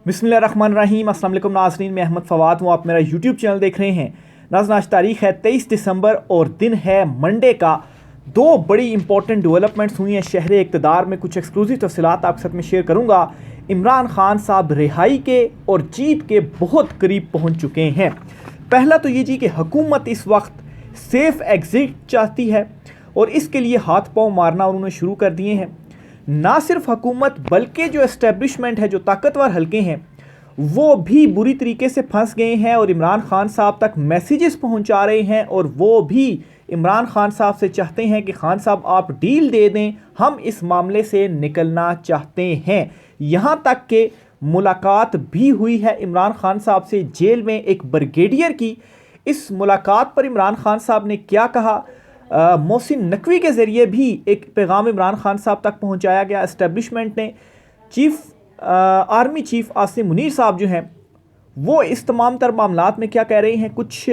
बिस्मिल्लाहिर्रहमानिर्रहीम। अस्सलाम वालेकुम नाज़रीन, मैं अहमद फ़वाद हूँ। आप मेरा यूट्यूब चैनल देख रहे हैं। नाज़रीन, आज तारीख़ है 23 दिसंबर और दिन है मंडे का। दो बड़ी इंपॉर्टेंट डेवलपमेंट्स हुई हैं शहर इक़्तिदार में। कुछ एक्सक्लूसिव तफ़सीलात आपके साथ में शेयर करूँगा। इमरान खान साहब रिहाई के और जीत के बहुत करीब पहुँच चुके हैं। पहला तो ये जी कि हुकूमत इस वक्त सेफ़ एग्ज़िट चाहती है और इसके लिए हाथ पाँव मारना उन्होंने शुरू कर दिए हैं। ना सिर्फ हुकूमत बल्कि जो एस्टेब्लिशमेंट है, जो ताकतवर हलके हैं, वो भी बुरी तरीके से फंस गए हैं और इमरान खान साहब तक मैसेजेस पहुंचा रहे हैं और वो भी इमरान खान साहब से चाहते हैं कि खान साहब आप डील दे दें, हम इस मामले से निकलना चाहते हैं। यहाँ तक कि मुलाकात भी हुई है इमरान खान साहब से जेल में एक ब्रिगेडियर की। इस मुलाकात पर इमरान खान साहब ने क्या कहा, मोहसिन नकवी के ज़रिए भी एक पैगाम इमरान खान साहब तक पहुंचाया गया। एस्टेब्लिशमेंट ने आर्मी चीफ आसिम मुनीर साहब जो हैं वो इस तमाम तर मामलात में क्या कह रहे हैं, कुछ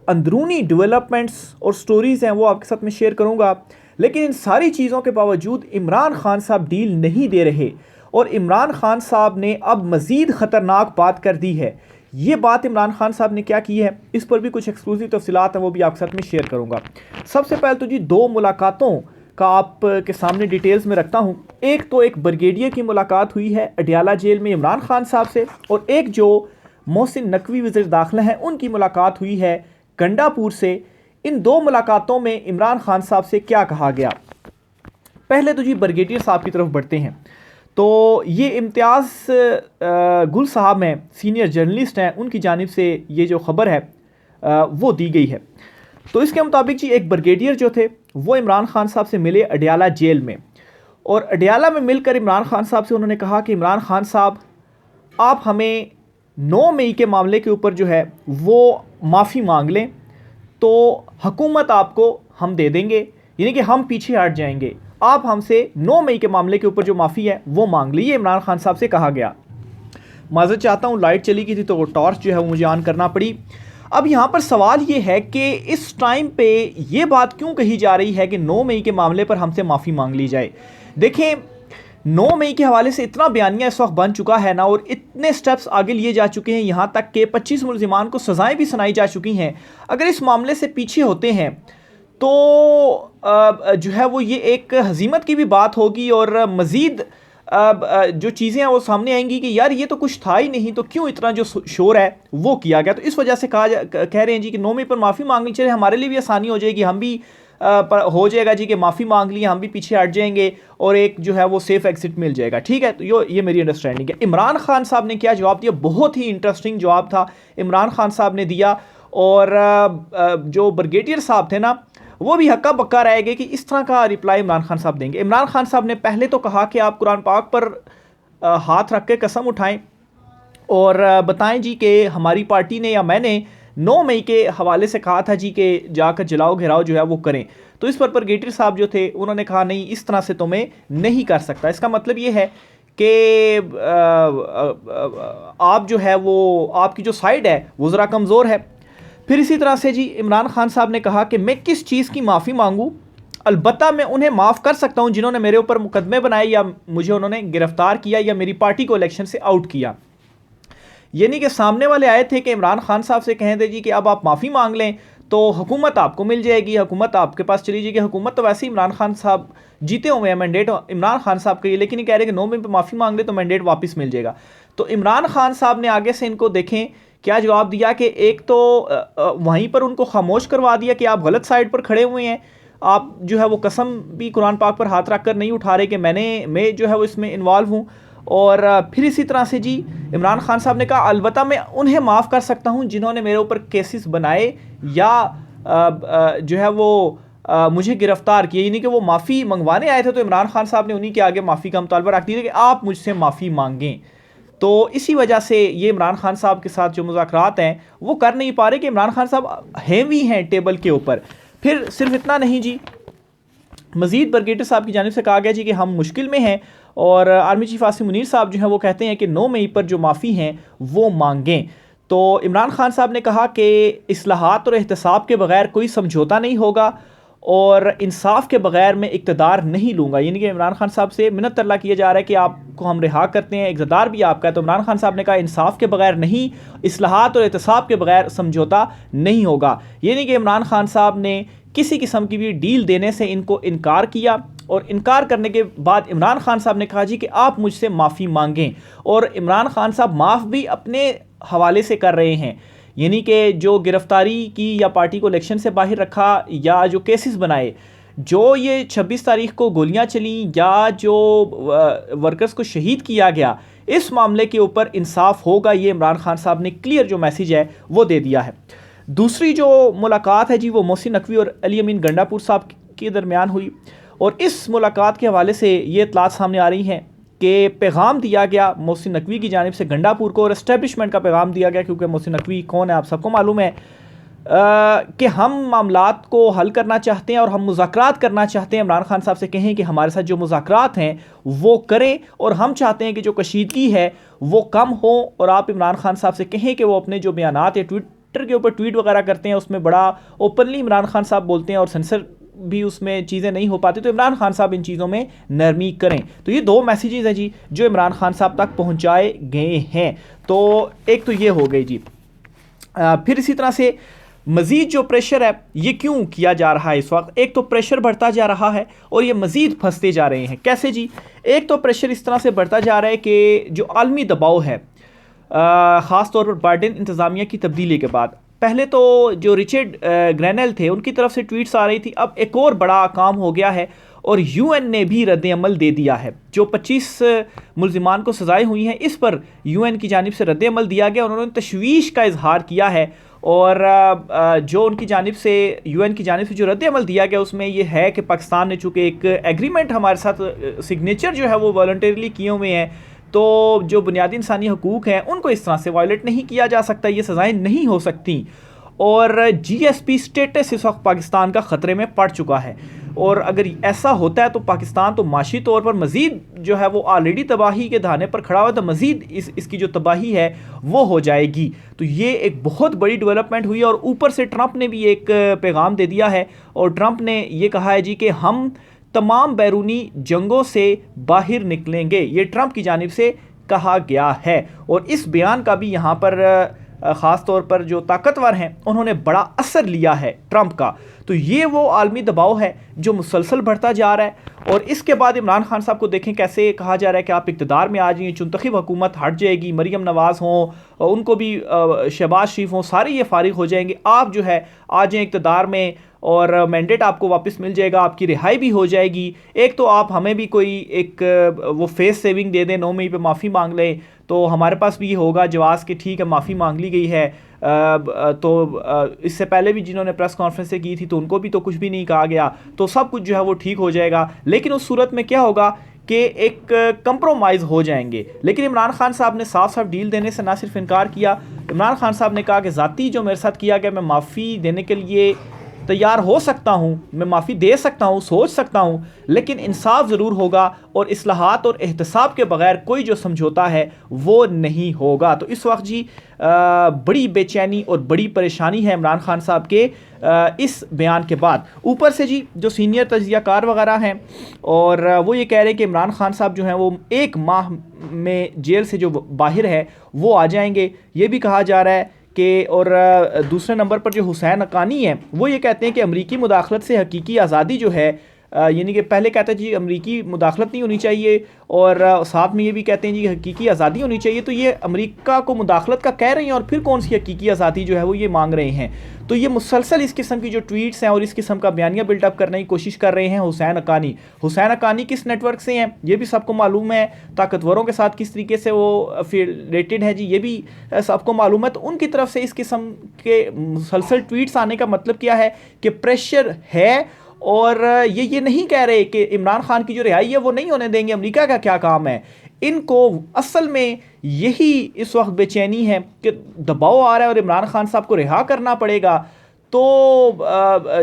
अंदरूनी डेवलपमेंट्स और स्टोरीज़ हैं वो आपके साथ में शेयर करूंगा। लेकिन इन सारी चीज़ों के बावजूद इमरान खान साहब डील नहीं दे रहे और इमरान खान साहब ने अब मज़ीद ख़तरनाक बात कर दी है। ये बात इमरान खान साहब ने क्या की है, इस पर भी कुछ एक्सक्लूसिव तफसीलात हैं वो भी आपके साथ में शेयर करूंगा। सबसे पहले तो जी दो मुलाकातों का आप के सामने डिटेल्स में रखता हूं। एक तो एक ब्रिगेडियर की मुलाकात हुई है अडियाला जेल में इमरान खान साहब से, और एक जो मोहसिन नकवी वज़ीर दाखिला हैं उनकी मुलाकात हुई है गंडापुर से। इन दो मुलाकातों में इमरान खान साहब से क्या कहा गया। पहले तो जी ब्रिगेडियर साहब की तरफ बढ़ते हैं। तो ये इम्तियाज़ गुल साहब हैं, सीनियर जर्नलिस्ट हैं, उनकी जानिब से ये जो ख़बर है वो दी गई है। तो इसके मुताबिक जी एक ब्रिगेडियर जो थे वो इमरान खान साहब से मिले अडियाला जेल में, और अडियाला में मिलकर इमरान खान साहब से उन्होंने कहा कि इमरान खान साहब आप हमें 9 मई के मामले के ऊपर जो है वो माफ़ी मांग लें तो हुकूमत आपको हम दे देंगे, यानी कि हम पीछे हट जाएंगे। आप हमसे 9 मई के मामले के ऊपर जो माफ़ी है वो मांग ली। इमरान खान साहब से कहा गया। माज़रत चाहता हूँ, लाइट चली गई थी तो वो टॉर्च जो है वो मुझे ऑन करना पड़ी। अब यहाँ पर सवाल ये है कि इस टाइम पे ये बात क्यों कही जा रही है कि 9 मई के मामले पर हमसे माफ़ी मांग ली जाए। देखें, 9 मई के हवाले से इतना बयानिया इस वक्त बन चुका है ना, और इतने स्टेप्स आगे लिए जा चुके हैं, यहाँ तक कि 25 मुलजिमान को सज़ाएँ भी सुनाई जा चुकी हैं। अगर इस मामले से पीछे होते हैं तो जो है वो ये एक हज़ीमत की भी बात होगी और मज़ीद जो चीज़ें हैं वो सामने आएंगी कि यार ये तो कुछ था ही नहीं, तो क्यों इतना जो शोर है वो किया गया। तो इस वजह से कह रहे हैं जी कि 9 मई पर माफ़ी मांगनी चाहिए, हमारे लिए भी आसानी हो जाएगी, हम भी हो जाएगा जी कि माफ़ी मांग ली, हम भी पीछे हट जाएंगे और एक जो है वो सेफ़ एग्जिट मिल जाएगा। ठीक है, तो ये मेरी अंडरस्टैंडिंग है। इमरान खान साहब ने क्या जवाब दिया, बहुत ही इंटरेस्टिंग जवाब था इमरान खान साहब ने दिया। और जो ब्रिगेडियर साहब थे ना वो भी हक्का बक्का रह गए कि इस तरह का रिप्लाई इमरान खान साहब देंगे। इमरान खान साहब ने पहले तो कहा कि आप कुरान पाक पर हाथ रख के कसम उठाएं और बताएं जी कि हमारी पार्टी ने या मैंने 9 मई के हवाले से कहा था जी कि जाकर जलाओ घेराव जो है वो करें। तो इस पर ब्रिगेडियर साहब जो थे उन्होंने कहा नहीं, इस तरह से तो मैं नहीं कर सकता। इसका मतलब ये है कि आप जो है वो आपकी जो साइड है वो ज़रा कमज़ोर है। फिर इसी तरह से जी इमरान खान साहब ने कहा कि मैं किस चीज़ की माफ़ी मांगूं, अलबत्ता मैं उन्हें माफ़ कर सकता हूं जिन्होंने मेरे ऊपर मुकदमे बनाए या मुझे उन्होंने गिरफ्तार किया या मेरी पार्टी को इलेक्शन से आउट किया। यानी कि सामने वाले आए थे कि इमरान खान साहब से कहें दे जी कि अब आप माफ़ी मांग लें तो हुकूमत आपको मिल जाएगी, हुकूमत आपके पास चली जाएगी। हुकूमत तो वैसे ही इमरान खान साहब जीते हुए हैं, मैंडेट इमरान खान साहब का ये, लेकिन ये कह रहे हैं कि 9 मई पर माफ़ी मांग ले तो मैंडेट वापस मिल जाएगा। तो इमरान खान साहब ने आगे से इनको देखें क्या जवाब दिया कि एक तो वहीं पर उनको खामोश करवा दिया कि आप गलत साइड पर खड़े हुए हैं, आप जो है वो कसम भी कुरान पाक पर हाथ रख कर नहीं उठा रहे कि मैं जो है वो इसमें इन्वॉल्व हूँ। और फिर इसी तरह से जी इमरान खान साहब ने कहा अलबत्ता मैं उन्हें माफ़ कर सकता हूँ जिन्होंने मेरे ऊपर केसेस बनाए या जो है वो मुझे गिरफ्तार किए, यानी कि वो माफ़ी मंगवाने आए थे तो इमरान खान साहब ने उन्हीं के आगे माफ़ी का मुतालबा रख दिया कि आप मुझसे माफ़ी मांगें। तो इसी वजह से ये इमरान खान साहब के साथ जो मुज़ाकरात हैं वो कर नहीं पा रहे कि इमरान खान साहब हैवी हैं टेबल के ऊपर। फिर सिर्फ इतना नहीं जी, मज़ीद ब्रिगेडियर साहब की जानिब से कहा गया जी कि हम मुश्किल में हैं और आर्मी चीफ आसिम मुनीर साहब जो हैं वो कहते हैं कि 9 मई पर जो माफ़ी हैं वो मांगें। तो इमरान खान साहब ने कहा कि इस्लाहात और एहतसाब के बगैर कोई समझौता नहीं होगा और इंसाफ के बगैर मैं इक़्तिदार नहीं लूँगा। यानी कि इमरान खान साहब से मिन्नत तरला किया जा रहा है कि आपको हम रिहा करते हैं, इक़्तिदार भी आपका है। तो इमरान खान साहब ने कहा इंसाफ के बगैर नहीं, इस्लाहात और एहतसाब के बगैर समझौता नहीं होगा। यानी कि इमरान खान साहब ने किसी किस्म की भी डील देने से इनको इनकार किया, और इनकार करने के बाद इमरान खान साहब ने कहा जी कि आप मुझसे माफ़ी मांगें। और इमरान खान साहब माफ़ भी अपने हवाले से कर रहे हैं, यानी कि जो गिरफ्तारी की या पार्टी को इलेक्शन से बाहर रखा या जो केसेस बनाए, जो ये 26 तारीख को गोलियां चली या जो वर्कर्स को शहीद किया गया, इस मामले के ऊपर इंसाफ होगा। ये इमरान खान साहब ने क्लियर जो मैसेज है वो दे दिया है। दूसरी जो मुलाकात है जी वो मोहसिन नकवी और अली अमीन गंडापुर साहब के दरमियान हुई, और इस मुलाकात के हवाले से ये इतलात सामने आ रही हैं कि पैगाम दिया गया मोहसिन नकवी की जानिब से गंडापुर को, और इस्टेब्लिशमेंट का पैगाम दिया गया, क्योंकि मोहसिन नकवी कौन है आप सबको मालूम है, कि हम मामलात को हल करना चाहते हैं और हम मुज़ाकरात करना चाहते हैं। इमरान खान साहब से कहें कि हमारे साथ जो मुज़ाकरात हैं वो करें, और हम चाहते हैं कि जो कशीदगी है वो कम हो। और आप इमरान खान साहब से कहें कि वो अपने जो बयानात या ट्विटर के ऊपर ट्वीट वगैरह करते हैं उसमें बड़ा ओपनली इमरान खान साहब बोलते हैं और सेंसर भी उसमें चीज़ें नहीं हो पाती, तो इमरान खान साहब इन चीज़ों में नरमी करें। तो ये दो मैसेजेस हैं जी जो इमरान खान साहब तक पहुंचाए गए हैं। तो एक तो ये हो गई जी। फिर इसी तरह से मज़ीद जो प्रेशर है ये क्यों किया जा रहा है इस वक्त? एक तो प्रेशर बढ़ता जा रहा है और ये मज़ीद फंसते जा रहे हैं। कैसे जी? एक तो प्रेशर इस तरह से बढ़ता जा रहा है कि जो आलमी दबाव है, ख़ास तौर पर बाइडेन इंतज़ामिया की तब्दीली के बाद, पहले तो जो रिचर्ड ग्रैनल थे उनकी तरफ से ट्वीट्स आ रही थी, अब एक और बड़ा काम हो गया है और यूएन ने भी रद्द अमल दे दिया है। जो 25 मुल्ज़िमान को सज़ाएं हुई हैं इस पर यूएन की जानिब से रद्द अमल दिया गया। उन्होंने तशवीश का इजहार किया है, और जो उनकी जानिब से यूएन की जानिब से जो रद्द अमल दिया गया उसमें ये है कि पाकिस्तान ने चूँकि एक एग्रीमेंट हमारे साथ सिग्नेचर जो है वो वॉलंटरीली किए हुए हैं, तो जो बुनियादी इंसानी हकूक़ हैं उनको इस तरह से वायलेट नहीं किया जा सकता, ये सज़ाएं नहीं हो सकती। और जीएसपी स्टेटस इस वक्त पाकिस्तान का ख़तरे में पड़ चुका है, और अगर ऐसा होता है तो पाकिस्तान तो माशी तौर पर मज़ीद जो है वो ऑलरेडी तबाही के धाने पर खड़ा हुआ, तो मज़ीद इसकी जो तबाही है वो हो जाएगी। तो ये एक बहुत बड़ी डेवलपमेंट हुई, और ऊपर से ट्रंप ने भी एक पैगाम दे दिया है, और ट्रंप ने ये कहा है जी कि हम तमाम बैरूनी जंगों से बाहर निकलेंगे। ये ट्रंप की जानिब से कहा गया है, और इस बयान का भी यहाँ पर ख़ास तौर पर जो ताकतवर हैं उन्होंने बड़ा असर लिया है ट्रंप का। तो ये वो आलमी दबाव है जो मुसलसल बढ़ता जा रहा है। और इसके बाद इमरान खान साहब को देखें कैसे कहा जा रहा है कि आप इक़्तिदार में आ जाइए, चुनतखब हुकूमत हट जाएगी, मरीम नवाज़ हों, उनको भी शहबाज शरीफ हों, सारे ये फारिग हो जाएंगे, आप जो है आ जाएँ इक़्तिदार में और मैंडेट आपको वापस मिल जाएगा, आपकी रिहाई भी हो जाएगी। एक तो आप हमें भी कोई एक वो फेस सेविंग दे दें, 9 मई पे माफ़ी मांग लें, तो हमारे पास भी ये होगा जवाज़ कि ठीक है माफ़ी मांग ली गई है। तो इससे पहले भी जिन्होंने प्रेस कॉन्फ्रेंसें की थी तो उनको भी तो कुछ भी नहीं कहा गया, तो सब कुछ जो है वो ठीक हो जाएगा। लेकिन उस सूरत में क्या होगा कि एक कंप्रोमाइज़ हो जाएंगे। लेकिन इमरान खान साहब ने साफ साफ डील देने से ना सिर्फ इनकार किया, इमरान खान साहब ने कहा कि ज़ाती जो मेरे साथ किया गया मैं माफ़ी देने के लिए तैयार हो सकता हूँ, मैं माफ़ी दे सकता हूँ, सोच सकता हूँ, लेकिन इंसाफ ज़रूर होगा और इस्लाहात और एहतसाब के बगैर कोई जो समझौता है वो नहीं होगा। तो इस वक्त जी बड़ी बेचैनी और बड़ी परेशानी है इमरान खान साहब के इस बयान के बाद। ऊपर से जी जो सीनियर तज्ज़ियाकार वगैरह हैं और वो ये कह रहे हैं कि इमरान खान साहब जो हैं वो 1 माह में जेल से जो बाहर है वो आ जाएंगे, ये भी कहा जा रहा है कि। और दूसरे नंबर पर जो हुसैन हक्कानी है वो ये कहते हैं कि अमरीकी मुदाखलत से हकीकी आज़ादी जो है, यानी कि पहले कहते हैं जी अमरीकी मुदाखलत नहीं होनी चाहिए, और साथ में ये भी कहते हैं जी हकीकी आज़ादी होनी चाहिए। तो ये अमेरिका को मुदाखलत का कह रहे हैं और फिर कौन सी हकीकी आज़ादी जो है वो ये मांग रहे हैं। तो ये मुसलसल इस किस्म की जो ट्वीट्स हैं और इस किस्म का बयानिया बिल्डअप करने की कोशिश कर रहे हैं हुसैन हक्कानी। हुसैन हक्कानी किस नेटवर्क से हैं ये भी सबको मालूम है, ताकतवरों के साथ किस तरीके से वो रिलेटेड है जी ये भी सबको मालूम है। तो उनकी तरफ से इस किस्म के मुसलसल ट्वीट्स आने का मतलब क्या है कि प्रेशर है, और ये नहीं कह रहे कि इमरान खान की जो रिहाई है वो नहीं होने देंगे, अमेरिका का क्या काम है। इनको असल में यही इस वक्त बेचैनी है कि दबाव आ रहा है और इमरान खान साहब को रिहा करना पड़ेगा, तो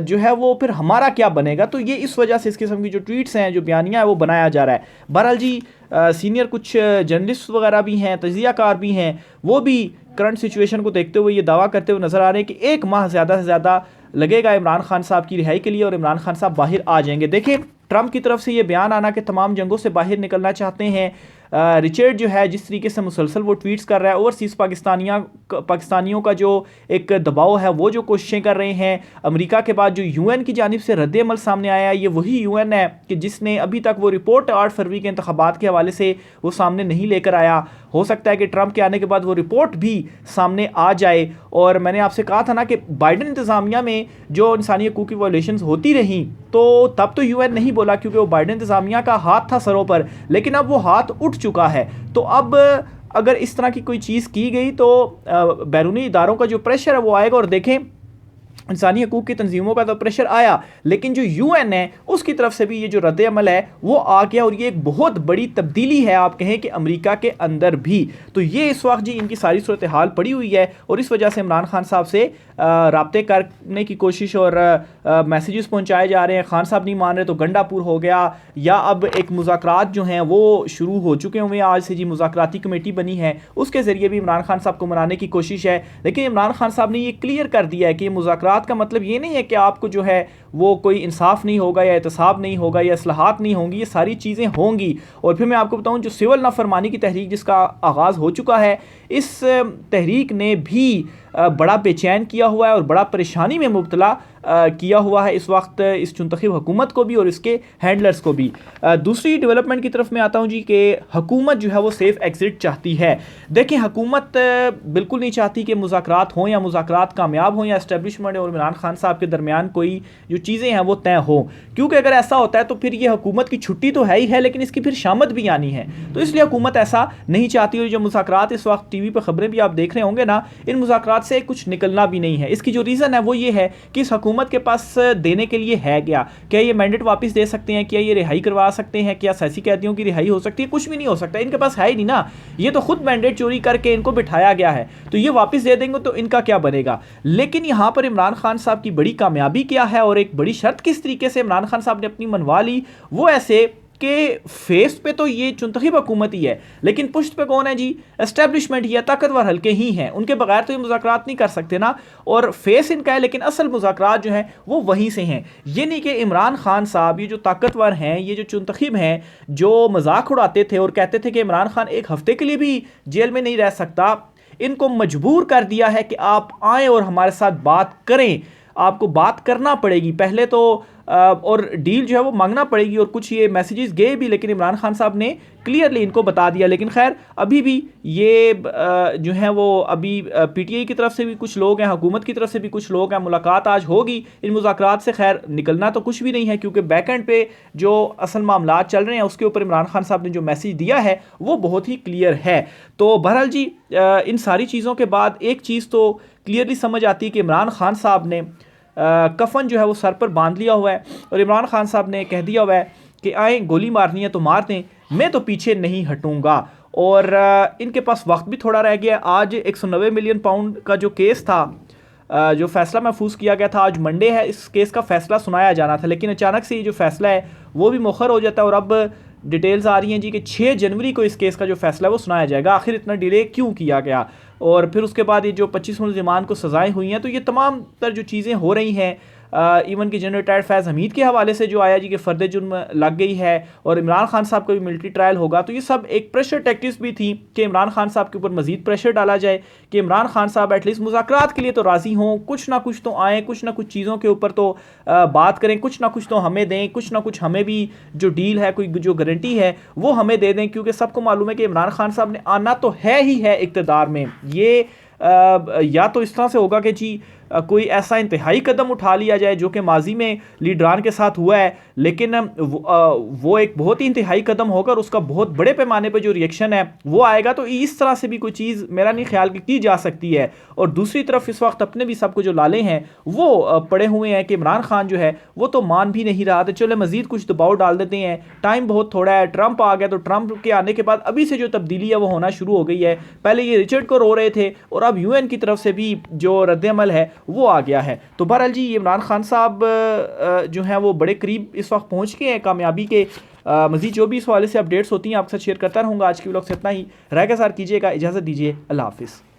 जो है वो फिर हमारा क्या बनेगा। तो ये इस वजह से इस किस्म की जो ट्वीट्स हैं, जो बयानिया है वो बनाया जा रहा है। बहरहाल जी सीनियर कुछ जर्नलिस्ट वगैरह भी हैं, तज्ज़ियाकार भी हैं, वो भी करंट सिचुएशन को देखते हुए ये दावा करते हुए नज़र आ रहे हैं कि 1 माह ज़्यादा से ज़्यादा लगेगा इमरान खान साहब की रिहाई के लिए और इमरान खान साहब बाहर आ जाएंगे। देखिए, ट्रंप की तरफ से ये बयान आना कि तमाम जंगों से बाहर निकलना चाहते हैं। रिचर्ड जो है जिस तरीके से मुसलसल वो ट्वीट्स कर रहा है, ओवरसीज़ पाकिस्तानियों का जो एक दबाव है, वो जो कोशिशें कर रहे हैं अमेरिका के बाद, जो यूएन की जानिब से रद्द-ए-अमल सामने आया, ये वही यूएन है कि जिसने अभी तक वो रिपोर्ट 8 फरवरी के इंतखाबात के हवाले से वो सामने नहीं लेकर आया। हो सकता है कि ट्रंप के आने के बाद वो रिपोर्ट भी सामने आ जाए। और मैंने आपसे कहा था ना कि बाइडन इंतज़ामिया में जो इंसानी हकूक़ की वायलेशंस होती रहीं, तो तब तो यूएन नहीं बोला क्योंकि वो बाइडन इंतज़ामिया का हाथ था सरों पर, लेकिन अब वो हाथ उठ चुका है। तो अब अगर इस तरह की कोई चीज़ की गई तो बैरूनी इदारों का जो प्रेशर है वो आएगा। और देखें, इंसानी हकूक़ की तंजीमों का तो प्रेशर आया, लेकिन जो यूएन है उसकी तरफ से भी ये जो रद्द अमल है वो आ गया। और ये एक बहुत बड़ी तब्दीली है, आप कहें कि अमेरिका के अंदर भी। तो ये इस वक्त जी इनकी सारी सूरत हाल पड़ी हुई है और इस वजह से इमरान खान साहब से राब्ते करने की कोशिश और मैसेजेस पहुंचाए जा रहे हैं। खान साहब नहीं मान रहे तो गंडापुर हो गया, या अब एक मुज़ाकरात जो हैं वो शुरू हो चुके हुए हैं। आज से जी मुज़ाकराती कमेटी बनी है, उसके ज़रिए भी इमरान खान साहब को मनाने की कोशिश है। लेकिन इमरान खान साहब ने ये क्लियर कर दिया है कि मुज़ाकरात का मतलब ये नहीं है कि आपको जो है वो कोई इंसाफ नहीं होगा या एहतसाब नहीं होगा या इस्लाहात नहीं होंगी, ये सारी चीज़ें होंगी। और फिर मैं आपको बताऊं, जो सिविल नाफरमानी की तहरीक जिसका आगाज़ हो चुका है, इस तहरीक ने भी बड़ा बेचैन किया हुआ है और बड़ा परेशानी में मुब्तला किया हुआ है इस वक्त इस चुनतखब हुकूमत को भी और इसके हैंडलर्स को भी। दूसरी डेवलपमेंट की तरफ मैं आता हूँ जी कि हुकूमत जो है वो सेफ़ एग्ज़िट चाहती है। देखें, हुकूमत बिल्कुल नहीं चाहती कि मुज़ाकरात हों या मुज़ाकरात कामयाब हों या इस्टेब्लिशमेंट और इमरान खान साहब के दरमियान कोई जो चीज़ें हैं वो तय हो, क्योंकि अगर ऐसा होता है तो फिर ये हुकूमत की छुट्टी तो है ही है, लेकिन इसकी फिर शामत भी आनी है। तो इसलिए हुकूमत ऐसा नहीं चाहती। और जो मुज़ाकरात इस वक्त टीवी पर ख़बरें भी आप देख रहे होंगे ना, इन मुज़ाकरात से कुछ निकलना भी नहीं है। इसकी जो रीज़न है वो ये है कि इस हुकूमत के पास देने के लिए है क्या ये मैंडेट वापस दे सकते हैं, क्या ये रिहाई करवा सकते हैं, क्या सियासी कैदियों की रिहाई हो सकती है? कुछ भी नहीं हो सकता, इनके पास है ही नहीं ना। ये तो खुद मैंडेट चोरी करके इनको बिठाया गया है, तो ये वापस दे देंगे तो इनका क्या बनेगा। लेकिन यहाँ पर इमरान खान साहब की बड़ी कामयाबी क्या है और एक बड़ी शर्त किस तरीके से इमरान खान साहब ने अपनी मनवा ली, वो ऐसे कि फेस पे तो ये चुनतखब हुकूमत ही है, लेकिन पुश्त पे कौन है जी? एस्टेब्लिशमेंट ही है, ताकतवर हल्के ही हैं, उनके बगैर तो ये मुज़ाकरात नहीं कर सकते ना। और फेस इनका है, लेकिन असल मुज़ाकरात जो हैं वो वहीं से हैं। ये नहीं कि इमरान खान साहब ये जो ताकतवर हैं, ये जो चुनतखब हैं, जो मजाक उड़ाते थे और कहते थे कि इमरान खान एक हफ्ते के लिए भी जेल में नहीं रह सकता, इनको मजबूर कर दिया है कि आप आएँ और हमारे साथ बात करें। आपको बात करना पड़ेगी पहले तो, और डील जो है वो मांगना पड़ेगी। और कुछ ये मैसेजेस गए भी, लेकिन इमरान खान साहब ने क्लियरली इनको बता दिया। लेकिन खैर अभी भी ये जो है वो अभी पीटीआई की तरफ से भी कुछ लोग हैं, हुकूमत की तरफ से भी कुछ लोग हैं। मुलाकात आज होगी, इन मुज़ाकरात से खैर निकलना तो कुछ भी नहीं है, क्योंकि बैक एंड पे जो असल मामला चल रहे हैं उसके ऊपर इमरान खान साहब ने जो मैसेज दिया है वो बहुत ही क्लियर है। तो बहरहाल जी इन सारी चीज़ों के बाद एक चीज़ तो क्लियरली समझ आती है कि इमरान खान साहब ने कफन जो है वो सर पर बांध लिया हुआ है और इमरान खान साहब ने कह दिया हुआ है कि आए गोली मारनी है तो मार दें, मैं तो पीछे नहीं हटूंगा। और इनके पास वक्त भी थोड़ा रह गया। आज 190 मिलियन पाउंड का जो केस था, जो फैसला महफूज किया गया था, आज मंडे है, इस केस का फैसला सुनाया जाना था, लेकिन अचानक से ये जो फैसला है वो भी मुखर हो जाता है। और अब डिटेल्स आ रही हैं जी कि 6 जनवरी को इस केस का जो फैसला है वो सुनाया जाएगा। आखिर इतना डिले क्यों किया गया? और फिर उसके बाद ये जो 25 मुल्ज़िमान को सज़ाएं हुई हैं, तो ये तमाम तर जो चीज़ें हो रही हैं, इवन कि जनरल रिटायर्ड फैज़ हमीद के हवाले से जो आया जी कि फ़र्द जुर्म लग गई है और इमरान खान साहब का भी मिलिट्री ट्रायल होगा, तो ये सब एक प्रेशर टैक्टिक्स भी थी कि इमरान खान साहब के ऊपर मज़ीद प्रेशर डाला जाए कि इमरान खान साहब एटलीस्ट मुज़ाकरात के लिए तो राज़ी हों, कुछ ना कुछ तो आएँ, कुछ ना कुछ चीज़ों के ऊपर तो बात करें, कुछ ना कुछ तो हमें दें, कुछ ना कुछ हमें भी जो डील है, कोई जो गारंटी है वो हमें दे दें। क्योंकि सबको मालूम है कि इमरान खान साहब ने आना तो है ही है इक़्तिदार में। ये या तो इस तरह से होगा कि जी कोई ऐसा इंतहाई कदम उठा लिया जाए जो कि माजी में लीडरान के साथ हुआ है, लेकिन वो एक बहुत ही इंतहाई कदम होकर उसका बहुत बड़े पैमाने पर जो रिएक्शन है वो आएगा। तो इस तरह से भी कोई चीज़ मेरा नहीं ख्याल की जा सकती है। और दूसरी तरफ इस वक्त अपने भी सबको जो लाले हैं वो पड़े हुए हैं कि इमरान खान जो है वो तो मान भी नहीं रहा, तो चलो मज़ीद कुछ दबाव डाल देते हैं, टाइम बहुत थोड़ा है, ट्रंप आ गया, तो ट्रंप के आने के बाद अभी से जो तब्दीली है वो होना शुरू हो गई है। पहले ये रिचर्ड को रो रहे थे और अब यूएन की तरफ से भी जो रद्द-ए-अमल है वो आ गया है। तो बहरहाल जी इमरान खान साहब जो हैं वो बड़े करीब इस वक्त पहुंच गए हैं कामयाबी के। मज़ीद जो भी इस हवाले से अपडेट्स होती हैं आपके साथ शेयर करता रहूँगा। आज की व्लॉग से इतना ही, राय के साथ कीजिएगा, इजाज़त दीजिए, अल्लाह हाफ़िज़।